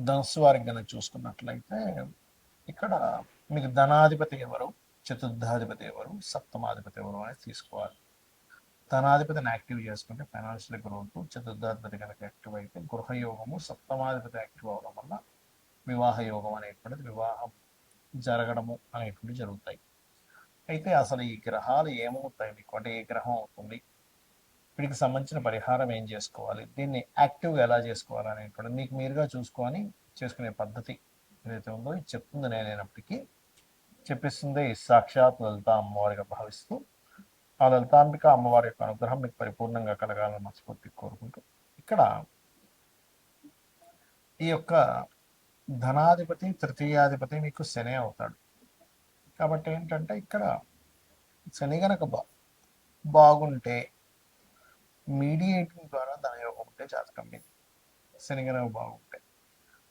ధనుస్సు వారికి కనుక చూసుకున్నట్లయితే ఇక్కడ మీకు ధనాధిపతి ఎవరు, చతుర్థాధిపతి ఎవరు, సప్తమాధిపతి ఎవరు అనేది తీసుకోవాలి. ధనాధిపతిని యాక్టివ్ చేసుకుంటే ఫైనాన్షియల్ గ్రోత్, చతుర్థాధిపతి కనుక యాక్టివ్ అయితే గృహయోగము, సప్తమాధిపతి యాక్టివ్ అవడం వల్ల వివాహ యోగం అనేటువంటిది, వివాహం జరగడము అనేటువంటివి జరుగుతాయి. అయితే అసలు ఈ గ్రహాలు ఏమవుతాయి మీకు, అంటే ఏ గ్రహం అవుతుంది, వీటికి సంబంధించిన పరిహారం ఏం చేసుకోవాలి, దీన్ని యాక్టివ్గా ఎలా చేసుకోవాలి అనేటువంటి మీకు మీరుగా చూసుకొని చేసుకునే పద్ధతి ఏదైతే ఉందో ఇది చెప్తుంది నేనైనప్పటికీ చెప్పిస్తుంది సాక్షాత్ లలిత అమ్మవారిగా భావిస్తూ ఆ లలితాంబిక అమ్మవారి యొక్క అనుగ్రహం మీకు పరిపూర్ణంగా కలగాలని మనస్ఫూర్తి కోరుకుంటూ ఇక్కడ ఈ యొక్క ధనాధిపతి తృతీయాధిపతి మీకు శని అవుతాడు. కాబట్టి ఏంటంటే ఇక్కడ శని గనక బాగుంటే మీడియేటింగ్ ద్వారా ధనయోగం ఉంటే జాతకం మీద శని గనక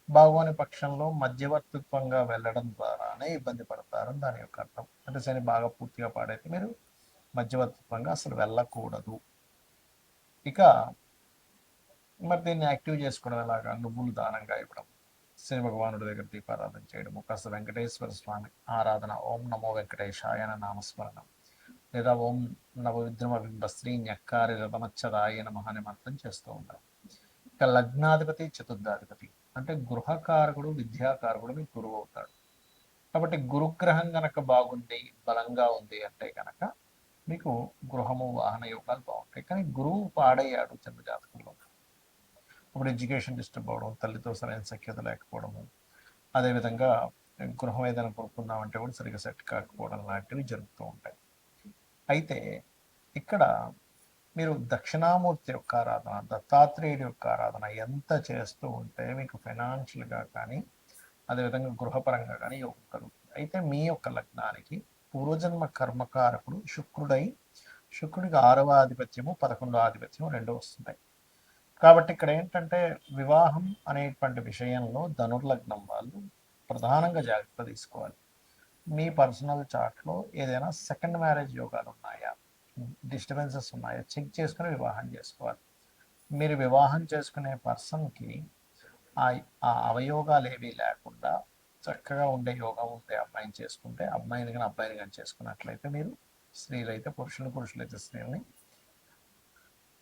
బాగోని పక్షంలో మధ్యవర్తిత్వంగా వెళ్ళడం ద్వారానే ఇబ్బంది పడతారని దాని యొక్క అర్థం. అంటే శని బాగా పూర్తిగా పాడైతే మీరు మధ్యవర్తిత్వంగా అసలు వెళ్ళకూడదు. ఇక మరి దీన్ని యాక్టివ్ చేసుకోవడం ఎలాగా, నువ్వులు దానంగా ఇవ్వడం, శని భగవానుడి దగ్గర దీపారాధన చేయడం, కాస్త వెంకటేశ్వర స్వామి ఆరాధన, ఓం నమో వెంకటేశాయ నామస్మరణం, లేదా ఓం నవవిద్రమ బింబ శ్రీ న్యక్కారి రథమచ్చదాయ నమః అనే మంత్రం చేస్తూ ఉంటాం. ఇక లగ్నాధిపతి చతుర్థాధిపతి అంటే గృహకారకుడు విద్యాకారకుడు మీకు గురువు అవుతాడు. కాబట్టి గురుగ్రహం గనక బాగుంది, బలంగా ఉంది అంటే కనుక మీకు గృహము వాహన యోగాలు బాగుంటాయి. కానీ గురువు పాడయ్యాడు జన్మజాతకంలో, ఇప్పుడు ఎడ్యుకేషన్ డిస్టర్బ్ అవ్వడం, తల్లితో సరైన సఖ్యత లేకపోవడము, అదేవిధంగా గృహం ఏదైనా కొనుక్కుందామంటే కూడా సరిగ్గా సెట్ కాకపోవడం లాంటివి జరుగుతూ ఉంటాయి. అయితే ఇక్కడ మీరు దక్షిణామూర్తి యొక్క ఆరాధన, దత్తాత్రేయుడి యొక్క ఆరాధన ఎంత చేస్తూ ఉంటే మీకు ఫైనాన్షియల్గా కానీ అదేవిధంగా గృహపరంగా కానీ యోగం కలుగుతుంది. అయితే మీ యొక్క లగ్నానికి పూర్వజన్మ కర్మకారకుడు శుక్రుడై, శుక్రుడికి 6వ ఆధిపత్యము 11వ ఆధిపత్యము రెండు వస్తున్నాయి. కాబట్టి ఇక్కడ ఏంటంటే వివాహం అనేటువంటి విషయంలో ధనుర్లగ్నం వాళ్ళు ప్రధానంగా జాగ్రత్త తీసుకోవాలి. మీ పర్సనల్ చార్ట్లో ఏదైనా సెకండ్ మ్యారేజ్ యోగాలు ఉన్నాయా, డిస్టర్బెన్సెస్ ఉన్నాయా చెక్ చేసుకుని వివాహం చేసుకోవాలి. మీరు వివాహం చేసుకునే పర్సన్కి ఆ అవయోగాలు ఏవీ లేకుండా చక్కగా ఉండే యోగం ఉంటే అమ్మాయిని చేసుకుంటే, అమ్మాయిని కానీ అబ్బాయిని కానీ చేసుకున్నట్లయితే మీరు స్త్రీలైతే పురుషులైతే స్త్రీలని,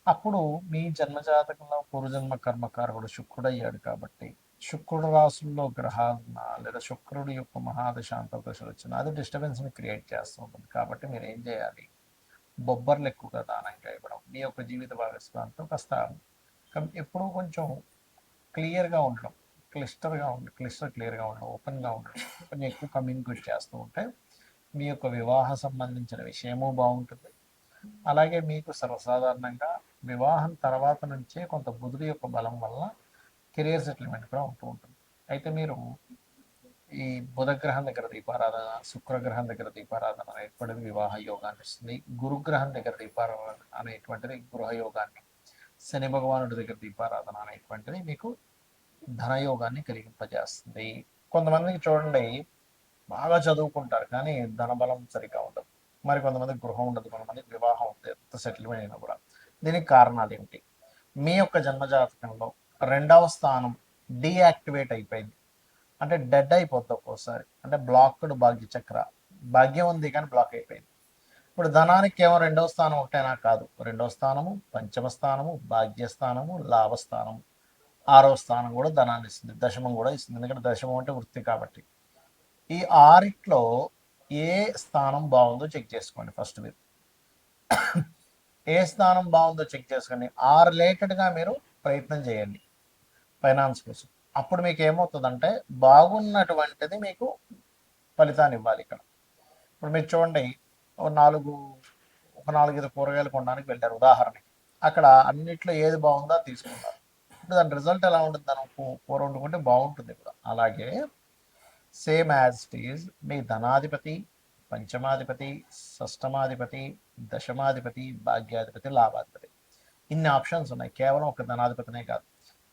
అప్పుడు మీ జన్మజాతకంలో పూర్వజన్మ కర్మకారకుడు శుక్రుడు అయ్యాడు. కాబట్టి శుక్రుడు రాసుల్లో గ్రహాలున్నా లేదా శుక్రుడు యొక్క మహాదశ అంతర్దశలు వచ్చినా అది డిస్టర్బెన్స్ని క్రియేట్ చేస్తూ ఉంటుంది. కాబట్టి మీరు ఏం చేయాలి, బొబ్బర్లు ఎక్కువగా దానంగా ఇవ్వడం, మీ యొక్క జీవిత భాగస్వామితో కాస్త ఎప్పుడూ కొంచెం క్లియర్గా ఉండడం, క్లియర్గా ఉండడం, ఓపెన్గా ఉండడం, కొంచెం ఎక్కువ కమ్యూనికేట్ చేస్తూ ఉంటే మీ యొక్క వివాహ సంబంధించిన విషయము బాగుంటుంది. అలాగే మీకు సర్వసాధారణంగా వివాహం తర్వాత నుంచే కొంత బుధుడి యొక్క బలం వల్ల కెరియర్ సెటిల్మెంట్ కూడా ఉంటూ ఉంటుంది. అయితే మీరు ఈ బుధగ్రహం దగ్గర దీపారాధన, శుక్రగ్రహం దగ్గర దీపారాధన అనేటువంటిది వివాహ యోగాన్ని ఇస్తుంది. గురుగ్రహం దగ్గర దీపారాధన అనేటువంటిది గృహయోగాన్ని, శని భగవానుడి దగ్గర దీపారాధన అనేటువంటిది మీకు ధనయోగాన్ని కలిగింపజేస్తుంది. కొంతమందికి చూడండి బాగా చదువుకుంటారు కానీ ధనబలం సరిగ్గా ఉండదు, మరి కొంతమందికి గృహం ఉండదు, కొంతమందికి వివాహం ఉంది ఎంత సెటిల్మెంట్ అయినా కూడా. దీనికి కారణాలు ఏమిటి, మీ యొక్క జన్మజాతకంలో 2వ స్థానం డీయాక్టివేట్ అయిపోయింది, అంటే డెడ్ అయిపోద్ది ఒక్కోసారి, అంటే బ్లాక్డ్ భాగ్య చక్ర, భాగ్యం ఉంది కానీ బ్లాక్ అయిపోయింది. ఇప్పుడు ధనానికి కేవలం 2వ స్థానం ఒకటైనా కాదు, 2వ స్థానము, పంచమ స్థానము, భాగ్యస్థానము, లాభస్థానము, 6వ స్థానం కూడా ధనాన్ని ఇస్తుంది, దశమం కూడా ఇస్తుంది, ఎందుకంటే దశమం అంటే వృత్తి. కాబట్టి ఈ 6లో ఏ స్థానం బాగుందో చెక్ చేసుకోండి. ఫస్ట్ మీరు ఏ స్థానం బాగుందో చెక్ చేసుకొని ఆ రిలేటెడ్గా మీరు ప్రయత్నం చేయండి ఫైనాన్స్ కోసం. అప్పుడు మీకు ఏమవుతుందంటే బాగున్నటువంటిది మీకు ఫలితాన్ని ఇవ్వాలి. ఇక్కడ ఇప్పుడు మీరు చూడండి, ఒక 4-5 కూరగాయలు కొనడానికి వెళ్ళారు ఉదాహరణకి, అక్కడ అన్నిట్లో ఏది బాగుందో తీసుకున్నారు. ఇప్పుడు దాని రిజల్ట్ ఎలా ఉంటుంది, దాని కూర వండుకుంటే బాగుంటుంది కూడా. అలాగే సేమ్ యాజ్ ఇట్ ఈజ్ మీ ధనాధిపతి, పంచమాధిపతి, షష్టమాధిపతి, దశమాధిపతి, భాగ్యాధిపతి, లాభాధిపతి, ఇన్ని ఆప్షన్స్ ఉన్నాయి. కేవలం ఒక ధనాధిపతినే కాదు,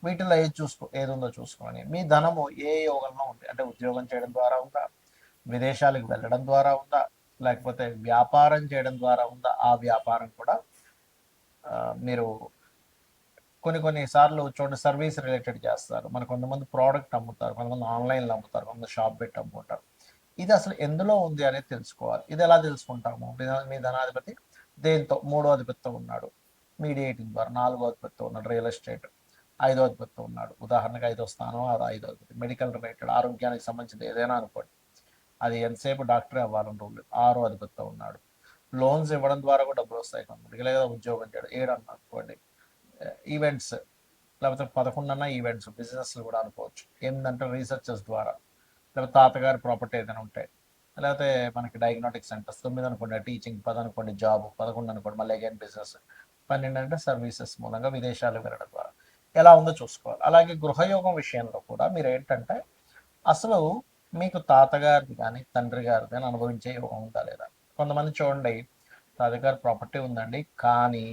వీటిలో ఏది ఉందో చూసుకోండి. మీ ధనము ఏ యోగంలో ఉంది, అంటే ఉద్యోగం చేయడం ద్వారా ఉందా, విదేశాలకు వెళ్ళడం ద్వారా ఉందా, లేకపోతే వ్యాపారం చేయడం ద్వారా ఉందా, ఆ వ్యాపారం కూడా మీరు కొన్ని సార్లు చూడండి, సర్వీస్ రిలేటెడ్ చేస్తారు. మన కొంతమంది ప్రోడక్ట్ అమ్ముతారు, కొంతమంది ఆన్లైన్లో అమ్ముతారు, కొంతమంది షాప్ పెట్టి అమ్ముకుంటారు. ఇది అసలు ఎందులో ఉంది అనేది తెలుసుకోవాలి. ఇది ఎలా తెలుసుకుంటాము? మీ ధనాధిపతి దేంతో? మూడో అధిపతితో ఉన్నాడు మీడియేటింగ్ ద్వారా, నాలుగో అధిపతితో ఉన్నాడు రియల్ ఎస్టేట్, ఐదో అధిపతితో ఉన్నాడు ఉదాహరణకు ఐదో స్థానం, అది ఐదో అధిపతి. మెడికల్ రిలేటెడ్ ఆరోగ్యానికి సంబంధించింది ఏదైనా అనుకోండి, అది ఎంతసేపు డాక్టరే అవ్వాలని రూల్ లేదు, ఆరో అధిపతితో ఉన్నాడు. లోన్స్ ఇవ్వడం ద్వారా కూడా డబ్బులు వస్తాయి కొంతమందికి, లేదా ఉద్యోగం చేయడం, ఏడన్నా అనుకోండి. ఈవెంట్స్, లేకపోతే 11 ఈవెంట్స్, బిజినెస్లు కూడా అనుకోవచ్చు. ఏంటంటే రీసెర్చెస్ ద్వారా, లేకపోతే తాతగారి ప్రాపర్టీ ఏదైనా ఉంటే, లేకపోతే మనకి డయాగ్నోటిక్ సెంటర్స్. 9 అనుకోండి టీచింగ్, 10 అనుకోండి జాబ్, 11 అనుకోండి మళ్ళీ అగైన్ బిజినెస్, 12 అంటే సర్వీసెస్ మూలంగా విదేశాలు వెళ్ళడం ద్వారా. ఎలా ఉందో చూసుకోవాలి. అలాగే గృహయోగం విషయంలో కూడా మీరు ఏంటంటే అసలు మీకు తాతగారిది కానీ తండ్రి గారిది కానీ అనుభవించే యోగం ఉందా లేదా. కొంతమంది చూడండి, తాతగారి ప్రాపర్టీ ఉందండి కానీ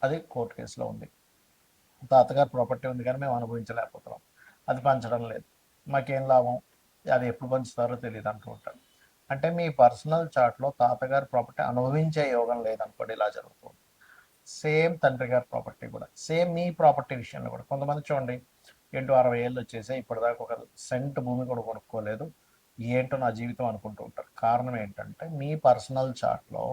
అది కోర్టు కేసులో ఉంది, తాతగారు ప్రాపర్టీ ఉంది కానీ మేము అనుభవించలేకపోతున్నాం, అది పంచడం లేదు, మాకేం లాభం, అది ఎప్పుడు పంచుతారో తెలియదు అంటూ ఉంటారు. అంటే మీ పర్సనల్ చార్ట్లో తాతగారి ప్రాపర్టీ అనుభవించే యోగం లేదనుకోండి, ఇలా జరుగుతుంది. సేమ్ తండ్రి గారి ప్రాపర్టీ కూడా, సేమ్ మీ ప్రాపర్టీ విషయంలో కూడా కొంతమంది చూడండి, 60 ఏళ్ళు వచ్చేసి ఇప్పటిదాకా ఒక సెంట్ భూమి కూడా కొనుక్కోలేదు, ఏంటో నా జీవితం అనుకుంటూ ఉంటారు. కారణం ఏంటంటే మీ పర్సనల్ చార్ట్లో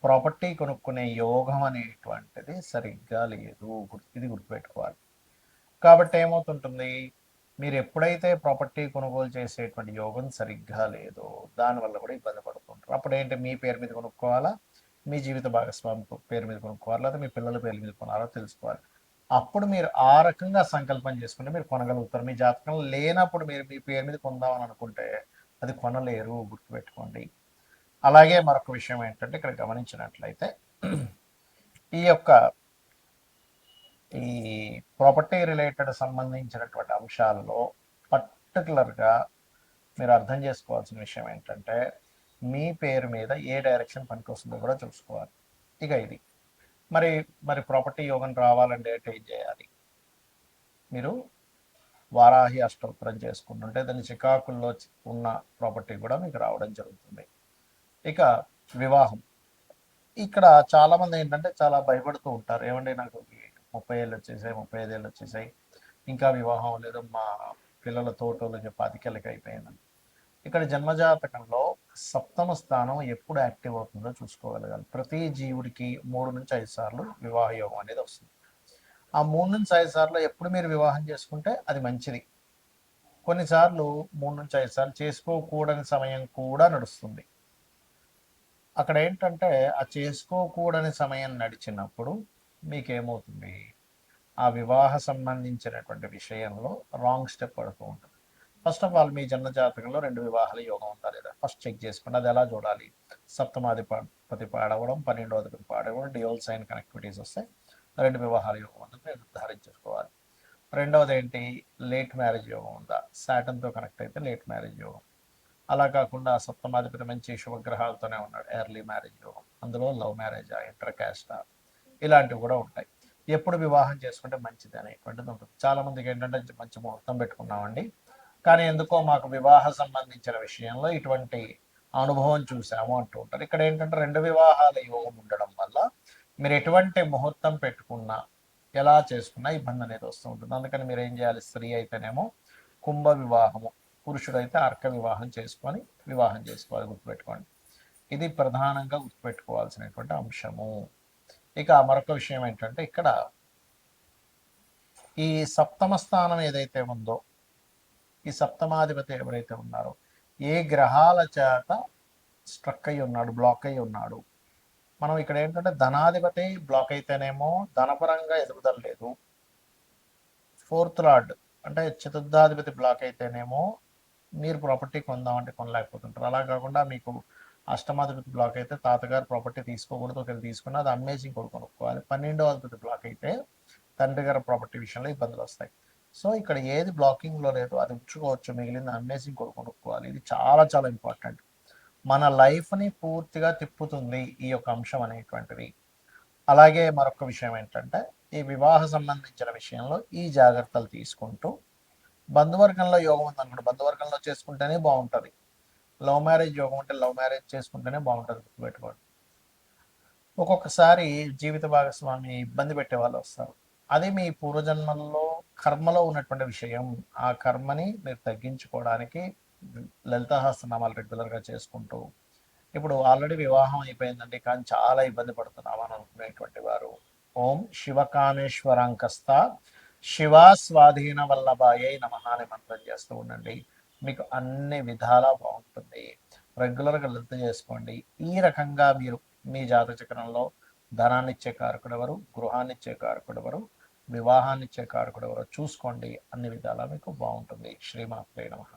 ప్రాపర్టీ కొనుక్కునే యోగం అనేటువంటిది సరిగ్గా లేదు. ఇది గుర్తుపెట్టుకోవాలి. కాబట్టి ఏమవుతుంటుంది, మీరు ఎప్పుడైతే ప్రాపర్టీ కొనుగోలు చేసేటువంటి యోగం సరిగ్గా లేదో దానివల్ల కూడా ఇబ్బంది పడుతుంటారు. అప్పుడు ఏంటి, మీ పేరు మీద కొనుక్కోవాలా, మీ జీవిత భాగస్వామి పేరు మీద కొనుక్కోవాలి, లేదా మీ పిల్లల పేరు మీద కొనాలో తెలుసుకోవాలి. అప్పుడు మీరు ఆ రకంగా సంకల్పం చేసుకుంటే మీరు కొనగలుగుతారు. మీ జాతకం లేనప్పుడు మీరు మీ పేరు మీద కొందామని అనుకుంటే అది కొనలేరు, గుర్తుపెట్టుకోండి. అలాగే మరొక విషయం ఏంటంటే ఇక్కడ గమనించినట్లయితే ఈ యొక్క ఈ ప్రాపర్టీ రిలేటెడ్ సంబంధించినటువంటి అంశాలలో పర్టికులర్గా మీరు అర్థం చేసుకోవాల్సిన విషయం ఏంటంటే మీ పేరు మీద ఏ డైరెక్షన్ పనికొస్తుందో కూడా చూసుకోవాలి. ఇక ఇది మరి మరి ప్రాపర్టీ యోగం రావాలంటే ఏం చేయాలి? మీరు వారాహి అష్టోత్తరం చేసుకుంటుంటే దాని చికాకుల్లో ఉన్న ప్రాపర్టీ కూడా మీకు రావడం జరుగుతుంది. ఇక వివాహం, ఇక్కడ చాలామంది ఏంటంటే చాలా భయపడుతూ ఉంటారు. ఏమంటే నాకు 30 ఏళ్ళు వచ్చేసాయి, 35 ఏళ్ళు వచ్చేసాయి, ఇంకా వివాహం లేదు, మా పిల్లల తోటోళ్ళకి 25 అయిపోయిందని. ఇక్కడ జన్మజాతకంలో సప్తమ స్థానం ఎప్పుడు యాక్టివ్ అవుతుందో చూసుకోగలగాలి. ప్రతి జీవుడికి 3 నుంచి 5 సార్లు వివాహ యోగం అనేది వస్తుంది. ఆ 3 నుంచి 5 సార్లు ఎప్పుడు మీరు వివాహం చేసుకుంటే అది మంచిది. కొన్నిసార్లు 3 నుంచి 5 సార్లు చేసుకోకూడని సమయం కూడా నడుస్తుంది. అక్కడ ఏంటంటే ఆ చేసుకోకూడని సమయం నడిచినప్పుడు మీకేమవుతుంది, ఆ వివాహ సంబంధించినటువంటి విషయంలో రాంగ్ స్టెప్ పడుతూ ఉంటుంది. ఫస్ట్ ఆఫ్ ఆల్ మీ జన్మ జాతకంలో 2 వివాహాల యోగం ఉందా లేదా ఫస్ట్ చెక్ చేసుకోండి. అది ఎలా చూడాలి? సప్తమాధిపతి పాడవడం, 12వ అధిపతి పాడవడం, డ్యూయల్ సైన్ కనెక్టివిటీస్ వస్తే 2 వివాహాల యోగం ఉందని మీరు నిర్ధారించుకోవాలి. రెండవది ఏంటి, లేట్ మ్యారేజ్ యోగం ఉందా? సాటర్న్తో కనెక్ట్ అయితే లేట్ మ్యారేజ్ యోగం. అలా కాకుండా సప్తమాధిపతి మంచి శుభగ్రహాలతోనే ఉన్నాడు, ఎర్లీ మ్యారేజ్ యోగం. అందులో లవ్ మ్యారేజ్, ఇంటర్ క్యాస్ట్, ఇలాంటివి కూడా ఉంటాయి. ఎప్పుడు వివాహం చేసుకుంటే మంచిది అనేటువంటిది ఉంటుంది. చాలా మందికి ఏంటంటే మంచి ముహూర్తం పెట్టుకున్నామండి, కానీ ఎందుకో మాకు వివాహ సంబంధించిన విషయంలో ఇటువంటి అనుభవం చూసాము అంటూ ఉంటారు. ఇక్కడ ఏంటంటే 2 వివాహాల యోగం ఉండడం వల్ల మీరు ఎటువంటి ముహూర్తం పెట్టుకున్నా, ఎలా చేసుకున్నా ఇబ్బంది అనేది వస్తూ ఉంటుంది. అందుకని మీరు ఏం చేయాలి, స్త్రీ అయితేనేమో కుంభ వివాహము, పురుషుడైతే అర్క వివాహం చేసుకొని వివాహం చేసుకోవాలి, గుర్తుపెట్టుకోండి. ఇది ప్రధానంగా గుర్తుపెట్టుకోవాల్సినటువంటి అంశము. ఇక మరొక విషయం ఏంటంటే ఇక్కడ ఈ సప్తమ స్థానం ఏదైతే ఉందో, ఈ సప్తమాధిపతి ఎవరైతే ఉన్నారో ఏ గ్రహాల చేత స్ట్రక్ అయి ఉన్నాడు, బ్లాక్ అయి ఉన్నాడు. మనం ఇక్కడ ఏంటంటే ధనాధిపతి బ్లాక్ అయితేనేమో ధనపరంగా ఎదుగుదల లేదు. 4th లార్డ్ అంటే చతుర్థాధిపతి బ్లాక్ అయితేనేమో మీరు ప్రాపర్టీ కొందామంటే కొనలేకపోతుంటారు. అలా కాకుండా మీకు అష్టమాధిపతి బ్లాక్ అయితే తాతగారు ప్రాపర్టీ తీసుకోకూడదు, ఒకవేళ తీసుకున్నా అది అమ్మేసి ఇంకోటి కొనుక్కోవాలి. 12వ అధిపతి బ్లాక్ అయితే తండ్రి గారి ప్రాపర్టీ విషయంలో ఇబ్బందులు వస్తాయి. సో ఇక్కడ ఏది బ్లాకింగ్లో లేదో అది ఉంచుకోవచ్చు, మిగిలింది అమ్మేసి ఇంకోటి కొనుక్కోవాలి. ఇది చాలా చాలా ఇంపార్టెంట్, మన లైఫ్ని పూర్తిగా తిప్పుతుంది ఈ యొక్క అంశం అనేటువంటిది. అలాగే మరొక విషయం ఏంటంటే ఈ వివాహ సంబంధించిన విషయంలో ఈ జాగ్రత్తలు తీసుకుంటూ, బంధువర్గంలో యోగం ఉందనుకోండి, బంధువర్గంలో చేసుకుంటేనే బాగుంటుంది. లవ్ మ్యారేజ్ యోగం ఉంటే లవ్ మ్యారేజ్ చేసుకుంటేనే బాగుంటుంది, గుర్తుపెట్టుకోండి. ఒక్కొక్కసారి జీవిత భాగస్వామి ఇబ్బంది పెట్టే వాళ్ళు వస్తారు. అది మీ పూర్వజన్మల్లో కర్మలో ఉన్నటువంటి విషయం. ఆ కర్మని మీరు తగ్గించుకోవడానికి లలితా సహస్రనామాలు రెగ్యులర్గా చేసుకుంటూ, ఇప్పుడు ఆల్రెడీ వివాహం అయిపోయిందండి కానీ చాలా ఇబ్బంది పడుతున్నాం అని అనుకునేటువంటి వారు, ఓం శివకామేశ్వరాంకస్త శివా స్వాధీన వల్లభాయై నమః అని మంత్రం చేస్తూ ఉండండి. మీకు అన్ని విధాలా బాగుంటుంది. రెగ్యులర్గా లలిత చేసుకోండి. ఈ రకంగా మీరు మీ జాతక చక్రంలో ధనాన్నిచ్చే కారకుడు ఎవరు, గృహాన్నిచ్చే కారకుడు ఎవరు, వివాహాన్నిచ్చే కారకుడు ఎవరో చూసుకోండి. అన్ని విధాలా మీకు బాగుంటుంది. శ్రీమాత్రే నమః.